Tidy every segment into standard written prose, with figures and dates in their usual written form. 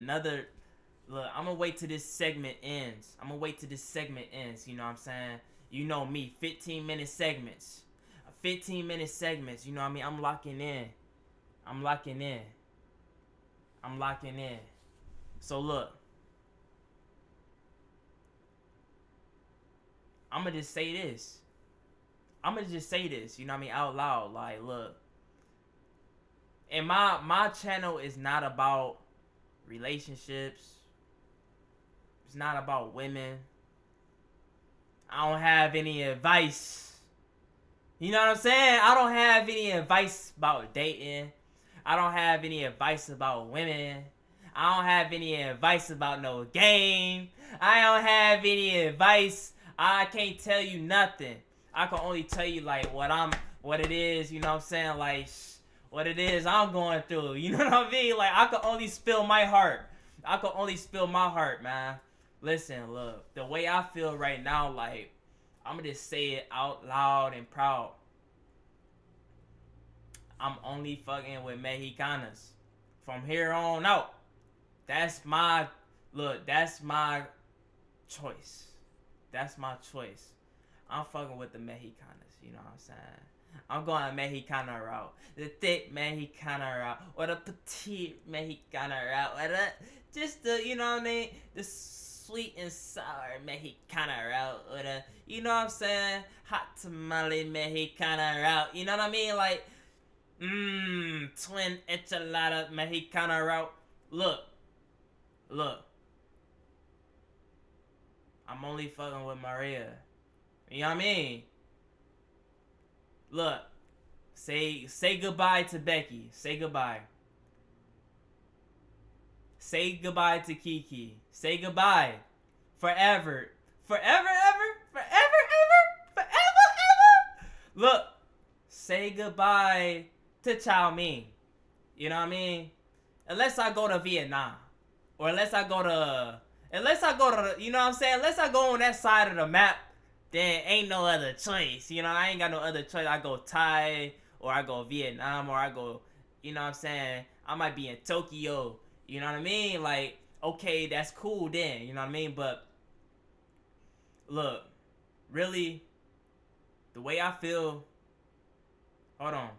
another look. I'm gonna wait till this segment ends. You know what I'm saying? You know me, 15-minute segments. 15-minute segments. You know what I mean? I'm locking in. I'm locking in. I'm locking in. So look, I'm gonna just say this. You know what I mean, out loud. Like, look, and my channel is not about relationships. It's not about women. I don't have any advice. You know what I'm saying? I don't have any advice about dating. I don't have any advice about women. I don't have any advice about no game. I don't have any advice. I can't tell you nothing. I can only tell you like what it is, you know what I'm saying? Like what it is I'm going through. You know what I mean? Like I can only spill my heart. I can only spill my heart, man. Listen, look, the way I feel right now, like I'm gonna just say it out loud and proud. I'm only fucking with Mexicanas. From here on out. That's my look, that's my choice. That's my choice. I'm fucking with the Mexicanas, you know what I'm saying? I'm going Mexicana route. The thick Mexicana route. Or the petite Mexicana route. Or just the, you know what I mean? The sweet and sour Mexicana route. Or the, you know what I'm saying? Hot tamale Mexicana route. You know what I mean? Like, twin enchilada Mexicana route. Look, look. I'm only fucking with Maria. You know what I mean? Look, say goodbye to Becky. Say goodbye. Say goodbye to Kiki. Say goodbye. Forever. Forever ever? Forever ever? Forever ever? Look, say goodbye to Chow Ming. You know what I mean? Unless I go to Vietnam. Or unless I go to, you know what I'm saying? Unless I go on that side of the map, then ain't no other choice. You know, I ain't got no other choice. I go Thai, or I go Vietnam, or I go, you know what I'm saying? I might be in Tokyo. You know what I mean? Like, okay, that's cool then. You know what I mean? But look, really, the way I feel, hold on.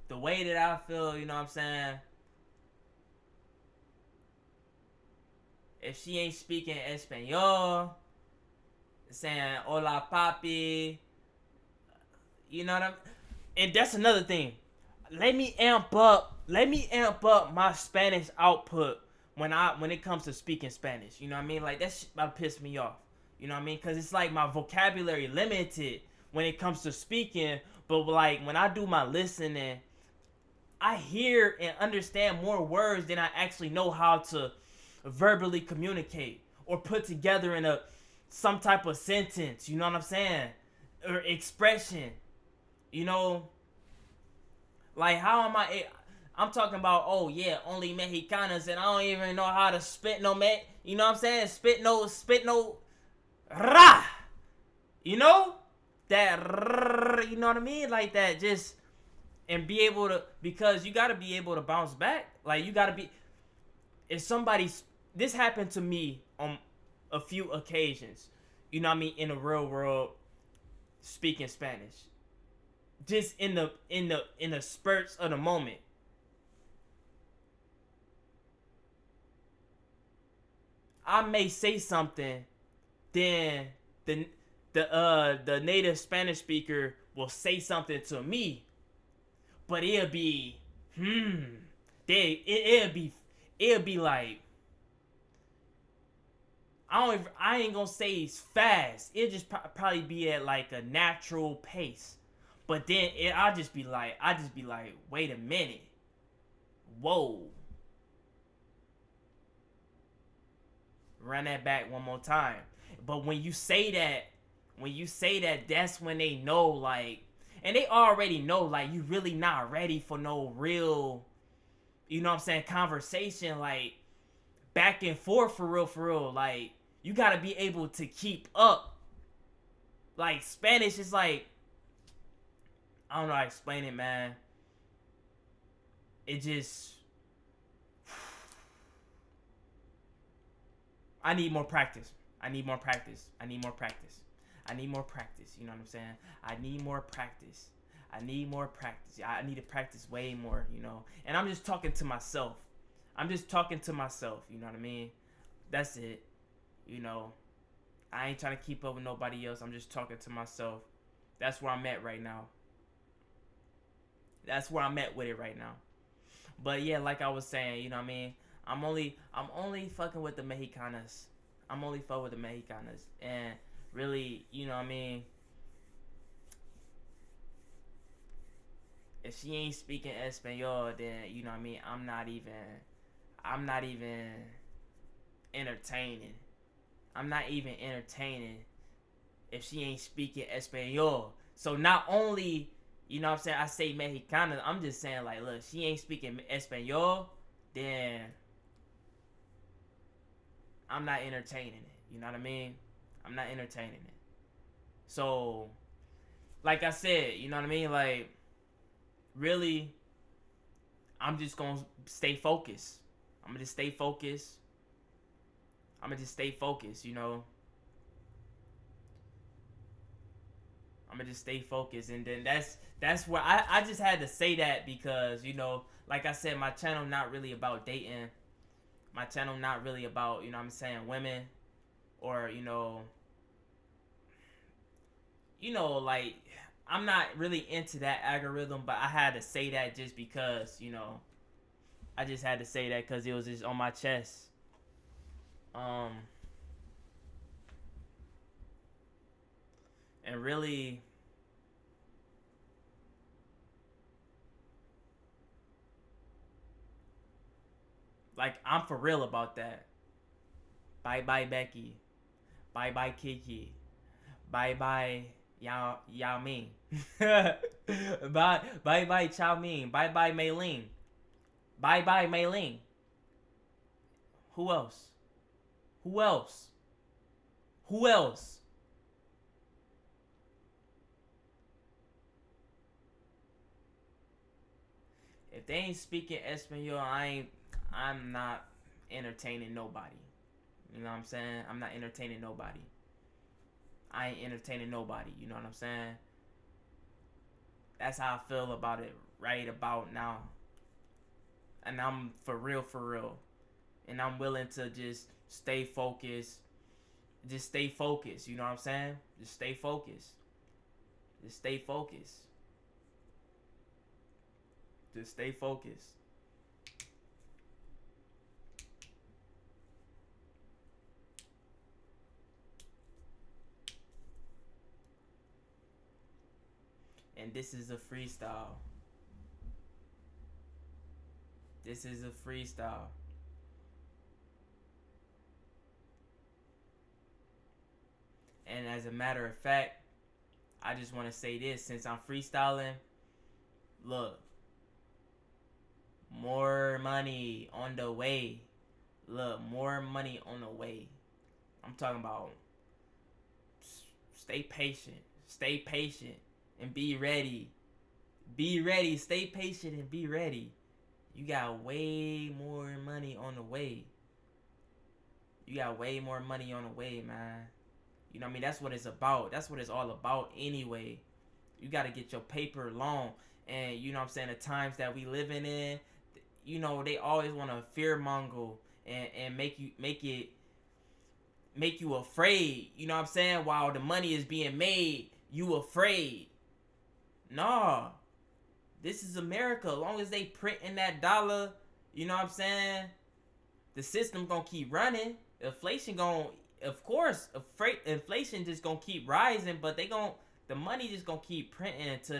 The way that I feel, you know what I'm saying? If she ain't speaking Espanol, saying hola papi, you know what I'm, and that's another thing. Let me amp up my Spanish output when it comes to speaking Spanish. You know what I mean? Like that shit about to piss me off. You know what I mean? Cause it's like my vocabulary limited when it comes to speaking, but like when I do my listening, I hear and understand more words than I actually know how to verbally communicate or put together in a some type of sentence. You know what I'm saying? Or expression. You know, like how am I? I'm talking about, oh yeah, only Mexicanas, and I don't even know how to spit no me. You know what I'm saying? Spit no ra. You know that. You know what I mean? Like that. Just and be able to, because you gotta be able to bounce back. Like you gotta be. If somebody's, this happened to me on a few occasions. You know what I mean? In the real world, speaking Spanish. Just in the spurts of the moment. I may say something, then the the native Spanish speaker will say something to me, but it'll be it'll be like I ain't gonna say it's fast. It'll just probably be at like a natural pace, but then I just be like, wait a minute, whoa, run that back one more time. But when you say that, that's when they know, like, and they already know, like, you really not ready for no real, you know what I'm saying, conversation, like, back and forth for real. Like, you gotta be able to keep up. Like, Spanish is like, I don't know how to explain it, man. It just, I need more practice. I need more practice. I need more practice. I need more practice. You know what I'm saying? I need more practice. I need more practice. I need to practice way more, you know. And I'm just talking to myself. I'm just talking to myself, you know what I mean? That's it. You know, I ain't trying to keep up with nobody else. I'm just talking to myself. That's where I'm at right now. That's where I'm at with it right now. But yeah, like I was saying, you know what I mean? I'm only fucking with the Mexicanas. I'm only fucking with the Mexicanas. And really, you know what I mean? If she ain't speaking Espanol, then you know what I mean, I'm not even entertaining. I'm not even entertaining if she ain't speaking Espanol. So not only, you know what I'm saying, I say Mexicana, I'm just saying like, look, she ain't speaking Espanol, then I'm not entertaining it. You know what I mean? I'm not entertaining it. So, like I said, you know what I mean? Like, really, I'm just gonna stay focused. I'm gonna just stay focused. I'm gonna just stay focused, you know. I'm gonna just stay focused, and then that's where I just had to say that because you know, like I said, my channel not really about dating. My channel not really about, you know what I'm saying, women, or like I'm not really into that algorithm, but I had to say that just because I just had to say that because it was just on my chest. Um, and really, like, I'm for real about that. Bye bye Becky. Bye bye Kiki. Bye bye Yao Ming. Bye Chow Ming. Bye bye Mei Ling. Bye bye Mei Ling. Who else? Who else? Who else? If they ain't speaking Espanol, I'm not entertaining nobody. You know what I'm saying? I'm not entertaining nobody. I ain't entertaining nobody. You know what I'm saying? That's how I feel about it right about now. And I'm for real, for real. And I'm willing to just stay focused. Just stay focused. You know what I'm saying? Just stay focused. Just stay focused. Just stay focused. And this is a freestyle. This is a freestyle. And as a matter of fact, I just want to say this since I'm freestyling. Look, more money on the way. Look, more money on the way. I'm talking about stay patient. Stay patient and be ready. Be ready. Stay patient and be ready. You got way more money on the way. You got way more money on the way, man. You know what I mean? That's what it's about. That's what it's all about anyway. You got to get your paper long. And you know what I'm saying? The times that we living in, they always want to fear mongle and make you afraid. You know what I'm saying? While the money is being made, you afraid. Nah. This is America. As long as they printing that dollar, you know what I'm saying? The system gonna keep running. Inflation gonna, of course, inflation just gonna keep rising, but the money just gonna keep printing until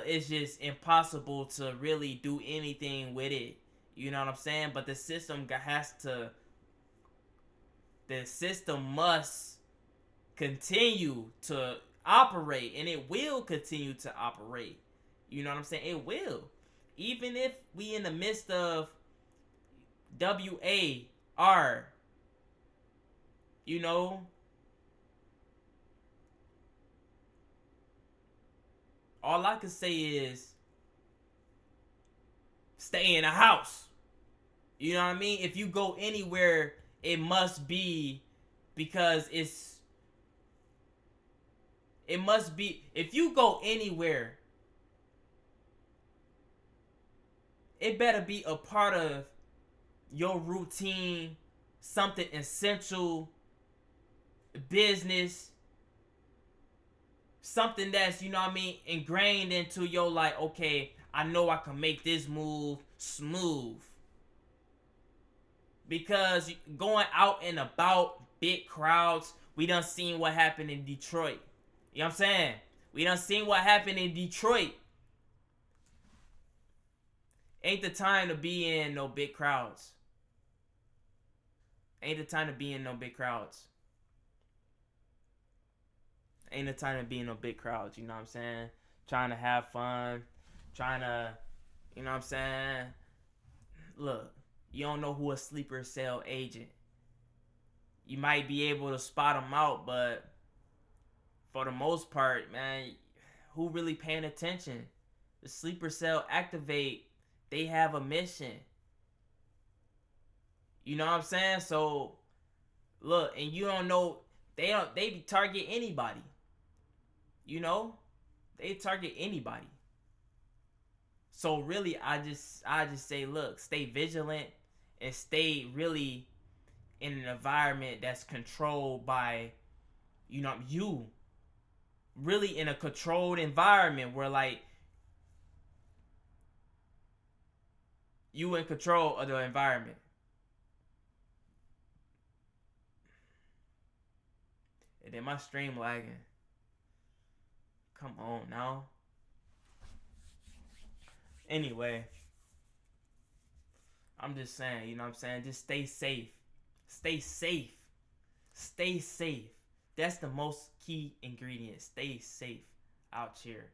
it's just impossible to really do anything with it. You know what I'm saying? But the system must continue to operate, and it will continue to operate. You know what I'm saying? It will. Even if we in the midst of WAR, you know, all I can say is stay in the house. You know what I mean? If you go anywhere it must be because it must be if you go anywhere, it better be a part of your routine, something essential, business, something that's, you know what I mean, ingrained into your, like, okay, I know I can make this move smooth. Because going out and about, big crowds, we done seen what happened in Detroit. You know what I'm saying? We done seen what happened in Detroit. Ain't the time to be in no big crowds. Ain't the time to be in no big crowds. Ain't the time to be in no big crowds, you know what I'm saying? Trying to have fun, trying to, you know what I'm saying? Look, you don't know who a sleeper cell agent. You might be able to spot them out, but for the most part, man, who really paying attention? The sleeper cell activate, they have a mission. You know what I'm saying? So look, and you don't know, they target anybody. You know? They target anybody. So really I just say, look, stay vigilant and stay really in an environment that's controlled by, you know, you. Really in a controlled environment where, like, you in control of the environment. And then my stream lagging. Come on now. Anyway, I'm just saying, you know what I'm saying? Just stay safe. Stay safe. Stay safe. That's the most key ingredient. Stay safe out here.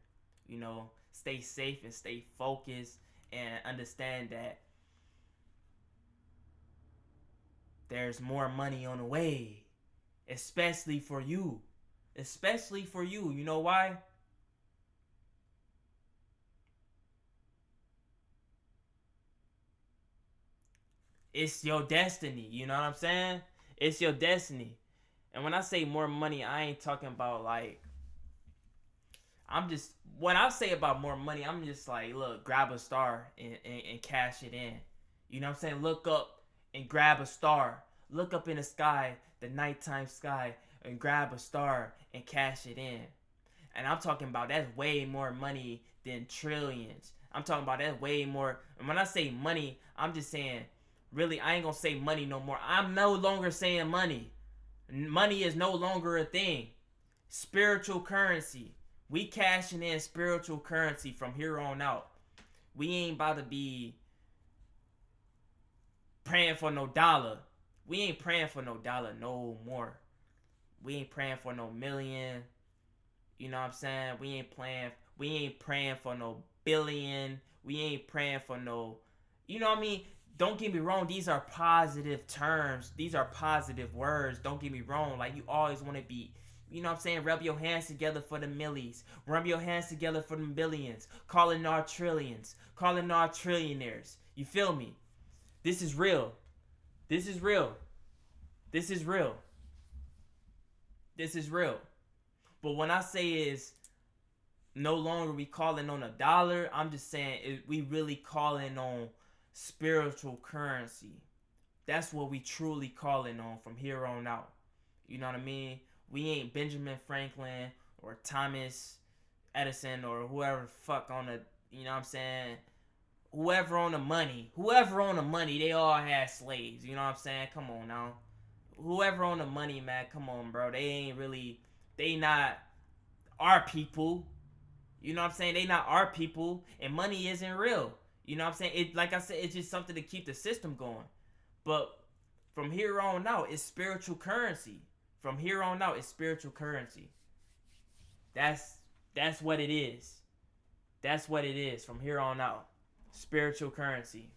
You know, stay safe and stay focused and understand that there's more money on the way. Especially for you. Especially for you. You know why? It's your destiny. You know what I'm saying? It's your destiny. And when I say more money, I ain't talking about, like, I'm just, when I say about more money, I'm just like, look, grab a star and cash it in. You know what I'm saying? Look up and grab a star. Look up in the sky, the nighttime sky, and grab a star and cash it in. And I'm talking about that's way more money than trillions. I'm talking about that's way more. And when I say money, I'm just saying, really, I ain't gonna say money no more. I'm no longer saying money. Money is no longer a thing. Spiritual currency. We cashing in spiritual currency from here on out. We ain't about to be praying for no dollar. We ain't praying for no dollar no more. We ain't praying for no million. You know what I'm saying? We ain't praying for no billion. We ain't praying for no, you know what I mean? Don't get me wrong, these are positive terms. These are positive words. Don't get me wrong. Like, you always want to be, you know what I'm saying? Rub your hands together for the millies. Rub your hands together for the billions. Calling our trillions. Calling our trillionaires. You feel me? This is real. This is real. This is real. This is real. But when I say is no longer we calling on a dollar, I'm just saying we really calling on spiritual currency. That's what we truly calling on from here on out. You know what I mean? We ain't Benjamin Franklin or Thomas Edison or whoever the fuck on the, you know what I'm saying? Whoever on the money, they all had slaves. You know what I'm saying? Come on now. Whoever on the money, man, come on, bro. They not our people. You know what I'm saying? They not our people, and money isn't real. You know what I'm saying? It, like I said, it's just something to keep the system going. But from here on out, it's spiritual currency. From here on out, it's spiritual currency. That's what it is. That's what it is from here on out. Spiritual currency.